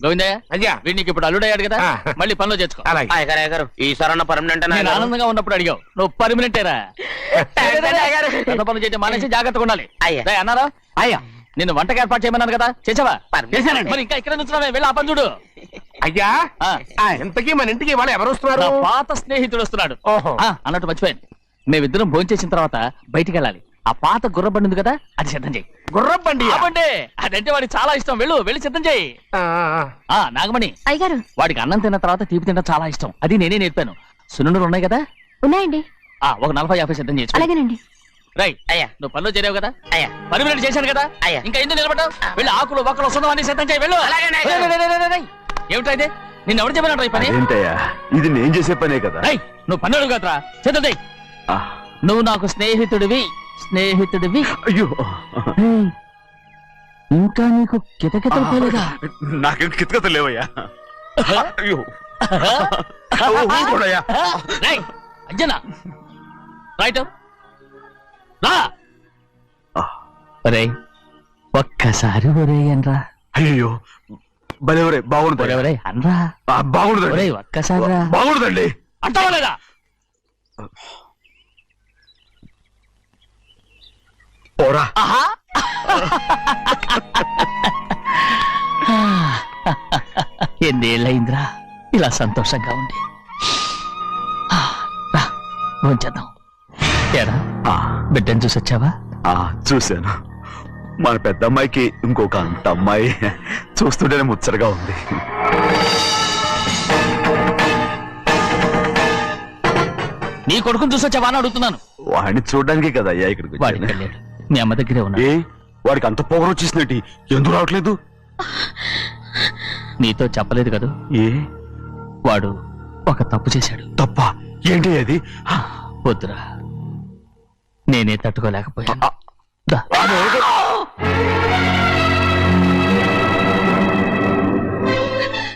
గోవిందయ్య అయ్యా వీడికి ఇప్పుడు అల్లుడయ్యాడు కదా మళ్ళీ పనిలో చేర్చుకో. అలాగే ఈసారన్న పర్మనెంట్ నేను ఆనందంగా ఉన్నప్పుడు అడిగావు, నువ్వు పర్మనెంటేరా. పెద్ద పనులు చేయడం మానేసి జాగ్రత్తగా ఉండాలి. రేయ్ అన్నారా? అయ్యా నిన్ను వంటకి ఏర్పాటు చేయమన్నాను కదా, చేసావా? చేశానండి. మరి ఇంకా ఇక్కడ నుంచున్నావే, వెళ్ళి ఆ పని చూడు. అయ్యా ఇంతకీ మన ఇంటికి వాళ్ళు ఎవరు వస్తున్నారు? నా పాత స్నేహితుడు వస్తున్నాడు. ఓహో. అన్నట్టు మర్చిపోయాను, మేమిద్దరం భోంచేసిన తర్వాత బయటికి వెళ్ళాలి. ఆ పాత గుర్రబండి ఉంది కదా, అది సిద్ధం చేయి. గుర్రబండి అదంటే వాడికి చాలా ఇష్టం. వెళ్ళి సిద్ధం చేయి. నాగమణి అయ్యగారు, వాడికి అన్నం తిన్న తర్వాత తీపి తినడం చాలా ఇష్టం. అది నేనే నేర్పాను. సున్నుండలు ఉన్నాయి కదా? ఉన్నాయండి. ఒక 40-50 సిద్ధం చేసి. అలాగేనండి. రైట్ అయ్యా. నువ్వు పనులు చేరావు కదా, అయ్యా. పర్మనెంట్ చేశాను కదా, అయ్యా. ఇంకా ఎందుకు నిలబడ్డావు? వెళ్ళి ఆకులు ఒక్కలు వస్తుందో అన్ని సిద్ధం చేయి. వెళ్ళు. ఏమిటా ఇది? నిన్ను ఎవరు చెప్పినట్టు ఈ పని? ఏంటయ్యా, ఇది నేను చేసే పనే కదా. నువ్వు పన్నుడు కదరా, సిద్ధం చేయి. నువ్వు నాకు స్నేహితుడివి. అయ్యో, ఇంకా నీకు కితకితలు పోలేదా? నాకేం కితకత లేవయ్యా. అయ్యో అజ్జనా రైట్ రా. ఒరే ఒక్కసారి ఒరే అనరా. అయ్యో భలేవరే, బాగుంటుంది. ఒరే అనరా. బాగుండదు. ఒరే ఒక్కసారి బాగుండదండి. అంటావా లేదా? పోరా. ఎన్నేళ్ళయిందిరా ఇలా సంతోషంగా ఉండి. ఉంచేద్దాం. ఏరా బిడ్డను చూసి వచ్చావా? చూశాను. మన పెద్ద అమ్మాయికి ఇంకొక అంత అమ్మాయి చూస్తుంటేనే ముచ్చటగా ఉంది. నీ కొడుకుని చూసి వచ్చావా అని అడుగుతున్నాను. వాడిని చూడడానికి కదా అయ్యా ఇక్కడికి. వాడికి వెళ్ళాడు, మీ అమ్మ దగ్గరే ఉన్నా. వాడికి అంత పొగరు వచ్చేసినట్టు ఎందుకు రావట్లేదు? నీతో చెప్పలేదు కదా. వాడు ఒక తప్పు చేశాడు. తప్ప ఏంటి అది? వద్దురా, నేనే తట్టుకోలేకపోయాను.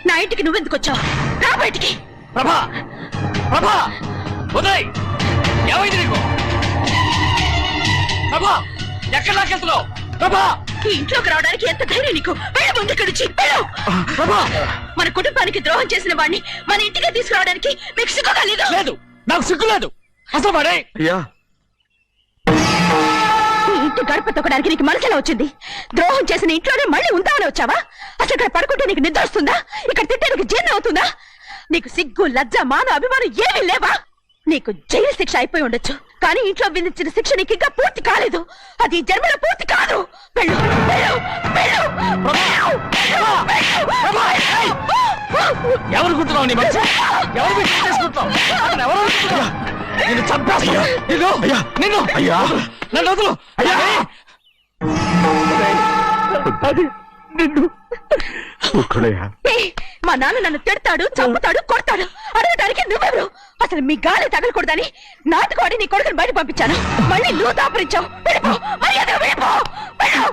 నా ఇంటికి నువ్వెందుకు వచ్చావు? రా బయటికి. ప్రభా ప్రభా ఉదయ్, ఏమైంది నీకు? ప్రభా ఎక్కడ నాకెళ్తున్నావు? ప్రభా ఈ ఇంట్లోకి రావడానికి ఎంత ధైర్యం నీకు? వెళ్ళు ముందు ఇక్కడి నుంచి, వెళ్ళు. మన కుటుంబానికి ద్రోహం చేసిన వాడిని మన ఇంటికి తీసుకురావడానికి మీకు సిగ్గు కాలేదు? లేదు, నాకు సిగ్గు లేదు అసలు. వాడే ఈ ఇంటి గడప తొక్కడానికి నీకు మనసులో వచ్చింది. ద్రోహం చేసిన ఇంట్లోనే మళ్ళీ ఉందామని వచ్చావా? అసలు ఇక్కడ పడుకుంటే నీకు నిద్ర వస్తుందా? ఇక్కడ తింటే నీకు జీర్ణం అవుతుందా? నీకు సిగ్గు, లజ్జ, మాన, అభిమానం ఏమీ లేవా? నీకు జైలు శిక్ష అయిపోయి ఉండొచ్చు, కానీ ఇంట్లో విధించిన శిక్ష నీకు ఇంకా పూర్తి కాలేదు. అది జన్మలో పూర్తి కాదు. వెళ్ళు, వెళ్ళు, వెళ్ళు, ఎవరు కుట్టున్నావు? నీ మంచి ఎవరు చేసుకుంటున్నావు? నిన్ను చంపేస్తా. నిన్ను అయ్యా, నన్ను వదులు. నిన్ను మా నాన్న నన్ను తిడతాడు, చంపుతాడు, కొడతాడు. అడగడానికి నువ్వెవరు? అసలు మీ గాలి తగలకూడదని నాటుకోడి నీ కొడుకుని బయట పంపించాను. మళ్ళీ నువ్వు దాపరించావు. వెళ్ళిపో, మర్యాదగా వెళ్ళిపో, వెళ్ళు.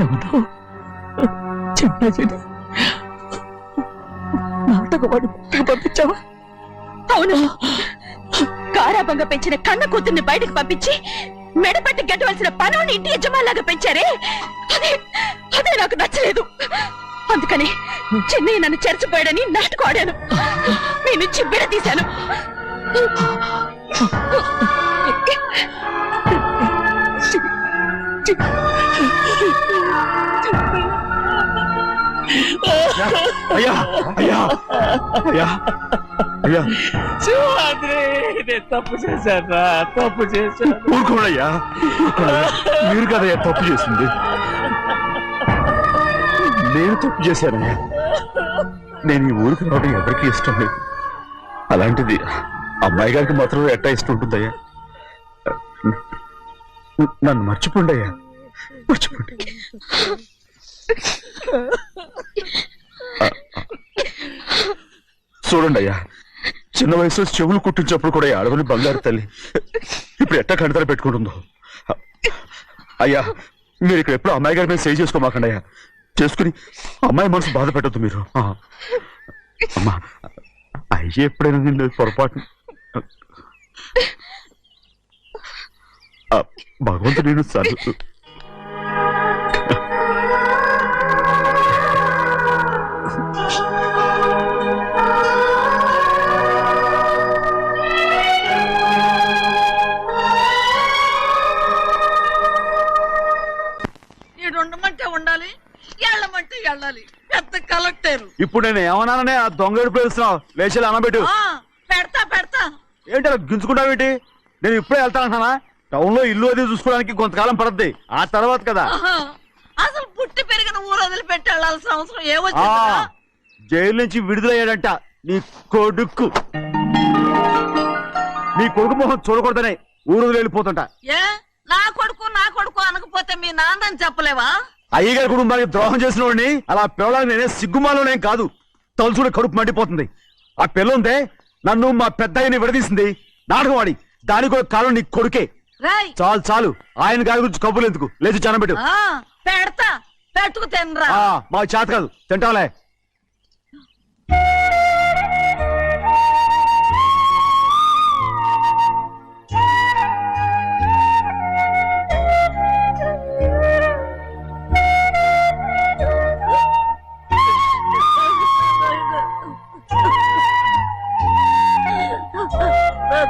ఎవరో చిన్న చెడి నాటకవాడి పంపించావా? అవును, గారాబంగా పెంచిన కన్న కూతుర్ని బయటకు పంపించి మెడపట్టి గెట్టవలసిన పనుని ఇంటి యజమానిలాగా పెంచారే, అదే నాకు నచ్చలేదు. అందుకని చెన్నై నన్ను చెరచిపోయాడని నాటకం ఆడాను. మీ నుంచి విడదీశాను. అయ్యా అయ్యా అయ్యా అయ్యా, తప్పు చేశాను, తప్పు చేశాను. ఊరుకోడయ్యా, మీరు కదయ్యా తప్పు చేసింది. నేను తప్పు చేశానయ్యా. నేను ఈ ఊరికి రావడం ఎవరికి ఇష్టం లేదు. అలాంటిది అమ్మాయి గారికి మాత్రం ఎట్టా ఇష్టం ఉంటుందయ్యా. నన్ను మర్చిపోండి అయ్యా, మర్చిపోండి. చూడండి అయ్యా, చిన్న వయసులో చెవులు కుట్టించినప్పుడు కూడా ఆడవని బంగారు తల్లి ఇప్పుడు ఎట్టా కణితలు పెట్టుకుంటుందో. అయ్యా, మీరు ఇక్కడ ఎప్పుడు అమ్మాయి గారి మీద సేవ్ చేసుకోమాకండి అయ్యా. చేసుకుని అమ్మాయి మనసు బాధ పెట్టద్దు మీరు. అమ్మా, అయ్యే ఎప్పుడైనా నేను పొరపాటు భగవంతుడు నేను చదువు. పెద్ద కలెక్టర్. ఇప్పుడు నేను ఏమన్నాననే ఆ దొంగ ఏడుపు వేస్తున్నావు, లేచి అనబెట్టు. పెడతా పెడతా. ఏంటి అలా గించుకుంటావేంటి? నేను ఇప్పుడే వెళ్తానంటానా? టౌన్ లో ఇల్లు అది చూసుకోవడానికి కొంతకాలం పడద్ది, ఆ తర్వాత కదా. అసలు పుట్టి పెరిగిన ఊరు వదిలిపెట్టి వెళ్ళాల్సిన అవసరం ఏమొచ్చిందా? జైలు నుంచి విడుదలయ్యాడంట నీ కొడుకు. నీ కొడుకు మొహం చూడకూడదనే ఊరు వదిలి వెళ్ళిపోతుంట. ఏ నా కొడుకు అనకపోతే మీ నాన్నని చెప్పలేవా? అయ్యగారి కుటుంబానికి ద్రోహం చేసిన వాడిని అలా పిల్లలని నేనే సిగ్గుమాలోనేం కాదు, తలుచుడు కడుపు మండిపోతుంది. ఆ పిల్లుందే నన్ను మా పెద్దయ్యని విడదీసింది, నాటకం ఆడి. దాని కూడా కాలం నీ కొడుకే. చాలు చాలు, ఆయన గారి గురించి కబుర్లు ఎందుకు, లేచి జనం పెడతా, పెట్టుకు తినరా. మా చేత కాదు, తింటాంలే.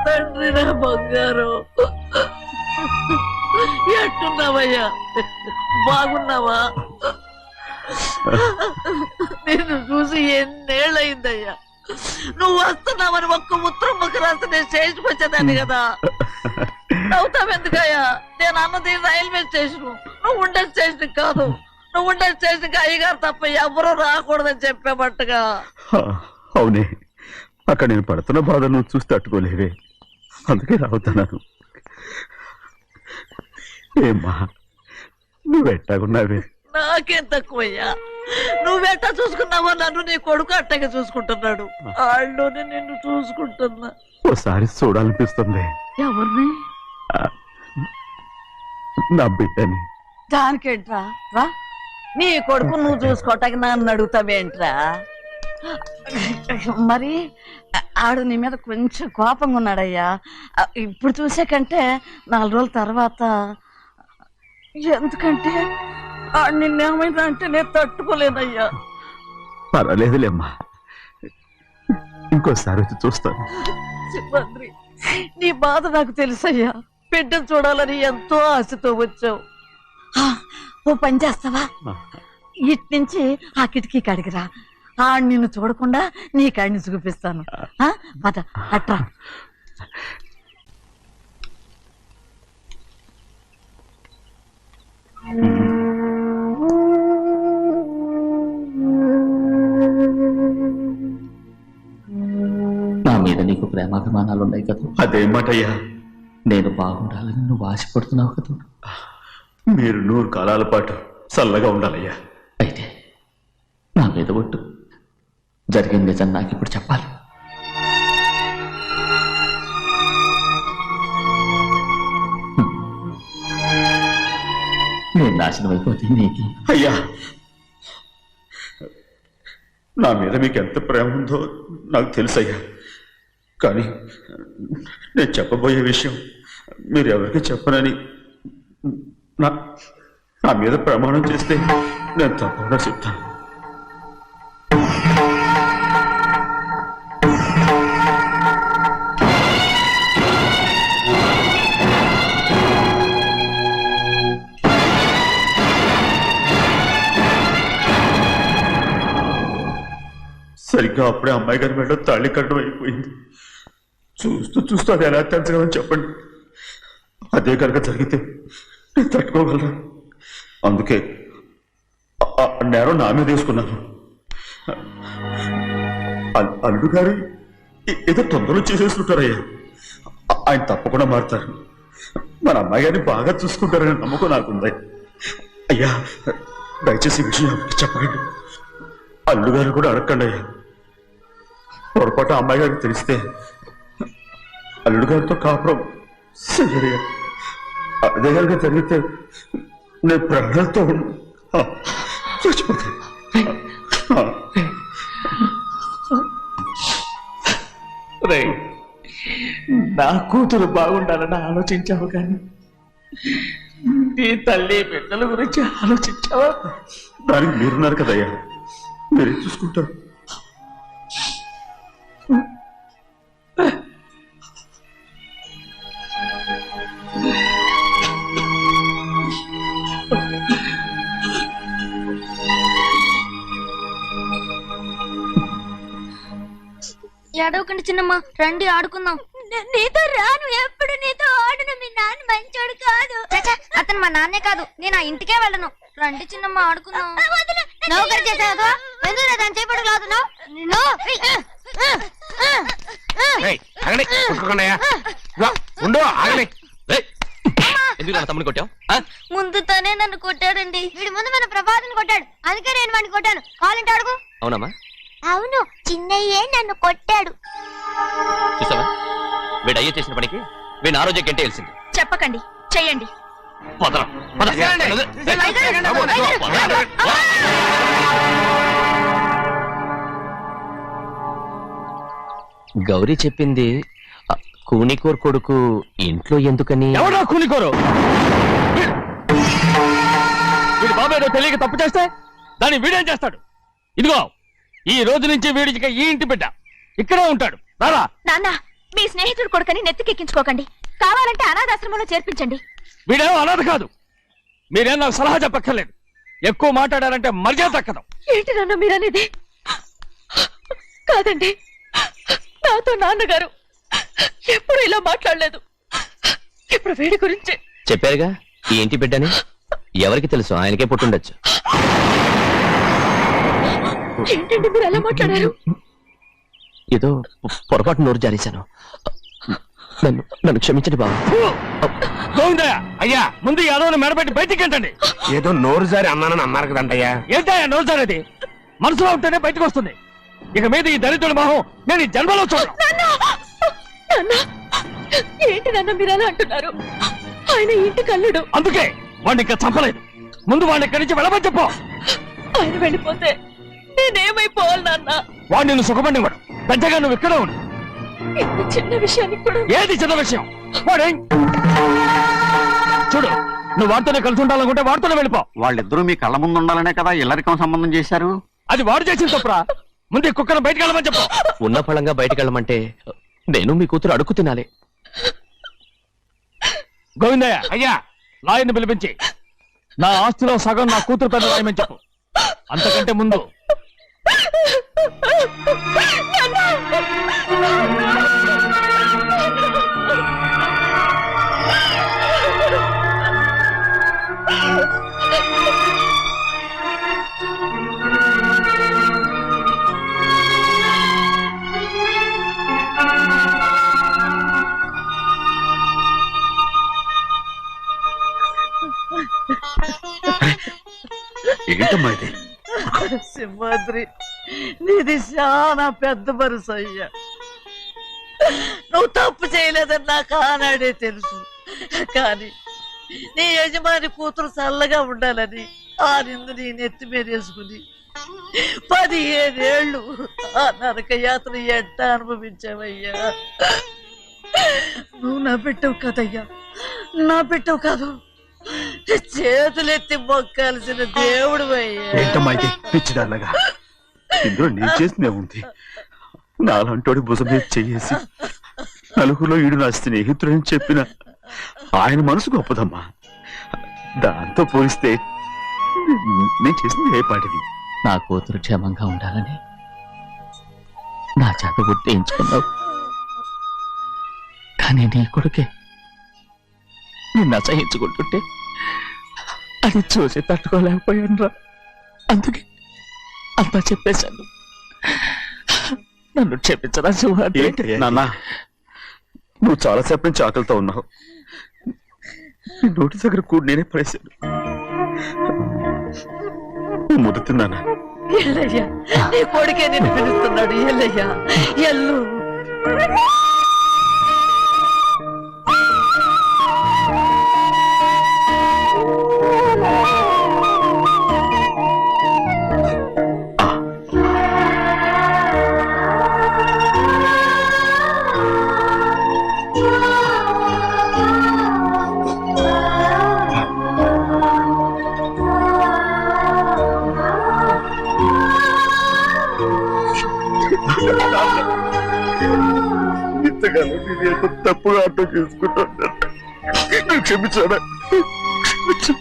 తండ్రి నా బంగారు, ఎట్టున్నావయ్యా? బాగున్నావా? నిన్ను చూసి ఎన్నేళ్ళయిందయ్యా. నువ్వు వస్తున్నావని ఒక్క ఉత్తరం ముక్క రాస్తే నేను స్టేషన్కి వచ్చేదాన్ని కదా. నవ్వుతావెందుకయ్యా? నేను అన్నది రైల్వే స్టేషన్, నువ్వు ఉండే స్టేషన్ కాదు. నువ్వు ఉండే స్టేషన్కి అయ్యగారు తప్ప ఎవరూ రాకూడదని చెప్పేమట్టుగా. అవునే, అక్కడ నేను పడుతున్న బాధ నువ్వు చూసి తట్టుకోలేవే, అందుకే రావుతున్నాను. ఏమ్మా నువ్వెట్టాగున్నావే? నాకేం తక్కువయ్యా, నువ్వెట్టా చూసుకున్నావో నన్ను నీ కొడుకు అట్టగా చూసుకుంటున్నాడు. వాళ్ళలోనే నిన్ను చూసుకుంటున్నా. ఓసారి చూడాలనిపిస్తుంది. ఎవరిని? నా బిడ్డని. దానికేంట్రా? రా, నీ కొడుకు నువ్వు చూసుకోవటానికి నన్ను అడుగుతావేంట్రా? మరి ఆడు నీ మీద కొంచెం కోపంగా ఉన్నాడయ్యా. ఇప్పుడు చూసే కంటే 4 రోజుల తర్వాత. ఎందుకంటే ఆడు నిన్నేమైనా అంటే నేను తట్టుకోలేనయ్యా. పర్వాలేదులేమ్మా, ఇంకోసారి వచ్చి చూస్తాను. సింహాద్రి, నీ బాధ నాకు తెలుసయ్యా. బిడ్డను చూడాలని ఎంతో ఆశతో వచ్చావు. ఓ పని చేస్తావా? ఇటు నుంచి ఆ కిటికీ కడిగిరా. ఆడు నిన్ను చూడకుండా నీ కాడిని చూపిస్తాను. పద అట్రా. నా మీద నీకు ప్రేమాభిమానాలు ఉన్నాయి కదా. అదేమాటయ్యా? నేను బాగుండాలని నువ్వు ఆశపడుతున్నావు కదా. మీరు 100 కాలాల పాటు చల్లగా ఉండాలయ్యా. అయితే నా మీద ఒట్టు, జరిగిన నిజం నాకు ఇప్పుడు చెప్పాలి. నేను నాశనం అయిపోతే నీకు. అయ్యా, నా మీద మీకు ఎంత ప్రేమ ఉందో నాకు తెలుసయ్యా. కానీ నేను చెప్పబోయే విషయం మీరు ఎవరికి చెప్పనని నా మీద ప్రమాణం చేస్తే నేను తప్పకుండా చెప్తాను. సరిగ్గా అప్పుడే అమ్మాయి గారి మెడలో తాళి కట్టడం అయిపోయింది. చూస్తూ చూస్తూ అది ఎలా తెంచగలని చెప్పండి. అదే కనుక జరిగితే నేను తట్టుకోగలరా? అందుకే నేరం నా మీద తీసుకున్నాను. అల్లుడు గారు ఏదో తొందరలో చేసేస్తుంటారయ్యా. ఆయన తప్పకుండా మారుతారు. మన అమ్మాయి గారిని బాగా చూసుకుంటారనే నమ్మకం నాకుంది. అయ్యా, దయచేసి ఈ విషయం ఎవరికి చెప్పకండి. అల్లుడు గారు కూడా అడగండి అయ్యా. పొరపాటు అమ్మాయి గారికి తెలిస్తే అల్లుడు గారితో కాపురం సరిగా అదే కనుక జరిగితే నేను ప్రాణాలతో చచ్చిపోతాను. నా కూతురు బాగుండాలని ఆలోచించావు, కానీ నీ తల్లి బిడ్డల గురించి ఆలోచించావా? దానికి మీరున్నారు కదయ్యా, మీరే చూసుకుంటారు. ఏడవకండి చిన్నమ్మ, రండి ఆడుకుందాం. నీతో రాను, ఎప్పుడు నీతో ఆడను. మీ నాన్న మంచోడు కాదు. అతను మా నాన్నే కాదు, నేను ఆ ఇంటికే వెళ్ళను. రండి చిన్నమ్మ ఆడుకుందాం. నౌకరు చేసావు ఎందుకు దాని చేపడు కాదు ఉండు ఆగలే. ఎందుకు నా తమ్ముని కొట్టావు? ముందు తనే నన్ను కొట్టాడండి. వీడి ముందు మన ప్రభాతం కొట్టాడు, అందుకే నేను వాడిని కొట్టాను. కావాలంటే అడుగు. అవునమ్మా, అవును, చిన్నయ్యే నన్ను కొట్టాడు. చూసావా వీడు అయ్యే చేసిన పనికి వీడిని ఆ రోజే గంటే తెలిసింది. చెప్పకండి, చెయ్యండి. పదరా, పద. గౌరీ చెప్పింది కూనికోర్ కొడుకు ఇంట్లో ఎందుకని. ఎవడో కూనికోరు? వీడి బాబు ఏదో తెలియక తప్పు చేస్తే దాన్ని వీడేం చేస్తాడు? ఇదిగో ఈ రోజు నుంచి వీడికి ఈ ఇంటి బిడ్డ ఇక్కడే ఉంటాడు. రారా. నాన్న, మీ స్నేహితుడు కొడుకని నెత్తికెక్కించుకోకండి. కావాలంటే అనాథాశ్రమంలో చేర్పించండి. వీడేమో అనాథ కాదు. మీరేం నాకు సలహా చెప్పక్కర్లేదు. ఎక్కువ మాట్లాడారంటే మర్యాద తక్కదు. ఏంటి నాన్న మీరనేది? కాదండి, నాతో నాన్నగారు ఎప్పుడు ఇలా మాట్లాడలేదు. ఇప్పుడు వీడి గురించి చెప్పారుగా ఈ ఇంటి బిడ్డని. ఎవరికి తెలుసు, ఆయనకే పుట్టుండొచ్చు. ఏంటండి మీరు ఎలా మాట్లాడారు? ఏదో పొరపాటు నోరు జారేశాను. నన్ను క్షమించండి బాబు. గోవిందయ్య, అయ్యా ముందు ఈ అడవుని మెడబెట్టి బయటికి ఏంటండి? ఏదో నోరు జారి అన్నానని అన్నారు కదంటయ్యా. ఏంటయ్యా నోరు జారేది? మనసులో ఉంటేనే బయటకు వస్తుంది. ఇక మీద ఈ దరిద్రుడి మొహం నేను ఈ జన్మలో చూడను. ఏంటి నాన్న మీరు అలా అంటున్నారు? ఆయన ఇంటి కల్లుడు. అందుకే వాడిని ఇంకా చంపలేదు. ముందు వాడిని ఇక్కడి నుంచి వెళ్ళమని చెప్పు. ఆయన వెళ్ళిపోతే నేనేమైపోవాలి నాన్న? వాడిని నువ్వు సుఖపడివాడు. పెద్దగా నువ్వు ఇక్కడే ఉండు. ఇంత చిన్న విషయానికి కూడా. ఏది చిన్న విషయం? వాడే చూడు, నువ్వు వాడితోనే కలిసి ఉండాలనుకుంటే వాడితోనే వెళ్ళిపో. వాళ్ళిద్దరూ మీ కళ్ళ ముందు ఉండాలనే కదా ఇల్లరికం సంబంధం చేశారు. అది వాడు చేసిన తప్పురా. ముందు ఈ కుక్కను బయటకు వెళ్ళమని చెప్పు. ఉన్న ఫలంగా బయటకు వెళ్ళమంటే నేను మీ కూతురు అడుగు తినాలి. గోవిందయ్య, అయ్యా లాయర్ని పిలిపించి నా ఆస్తిలో సగం నా కూతురు పెద్ద రాయమని చెప్పు. అంతకంటే ముందు ఏంటమ్మా ఇది? సింహాద్రి, నీది చాలా పెద్ద మనసు అయ్యా. నువ్వు తప్పు చేయలేదని నాకు ఆనాడే తెలుసు. కానీ నీ యజమాని కూతురు చల్లగా ఉండాలని ఆ నిందు నీ నెత్తి మీద వేసుకుని 15 ఏళ్ళు ఆ నరక యాత్ర ఎట్ట అనుభవించావయ్యా. నువ్వు నా పెట్టవు కదయ్యా, నా పెట్టవు కాదు, చేతులెత్తి మొక్కాల్సిన దేవుడు అయ్యా. ఏంటమ్మా ఇది పిచ్చిదాన్నగా? ఇందులో నేను చేసినే ఉంది. నాలంటోడి భుజం మీద చెయ్యేసి నలుగురిలో ఈడు నా స్నేహితుడని చెప్పిన ఆయన మనసు గొప్పదమ్మా. దాంతో పోలిస్తే నేను చేసింది ఏ పాటిది? నా కూతురు క్షేమంగా ఉండాలని నా చేత గుర్తించుకున్నావు. కానీ నీ కొడుకే నిన్ను అసహించుకుంటుంటే అది చూసి తట్టుకోలేకపోయాను రా. అందుకే అంతా చెప్పేశాను. నన్ను క్షమించరా సింహాద్రి. నాన్న, నువ్వు చాలాసేపు నుంచి ఆకలితో ఉన్నావు. నీ నోటి దగ్గర కూడా నేనే పడేశాను. ముద్దు తిన్నానా? ఎల్లయ్యా, నీ కొడుకే నిన్ను పిలుస్తున్నాడు. ఎల్లయ్యా, ఎల్లు. ఇంతకాలం నేను ఎంత తప్పుగా అర్థం చేసుకుంటాను. క్షమించాడా? క్షమించు.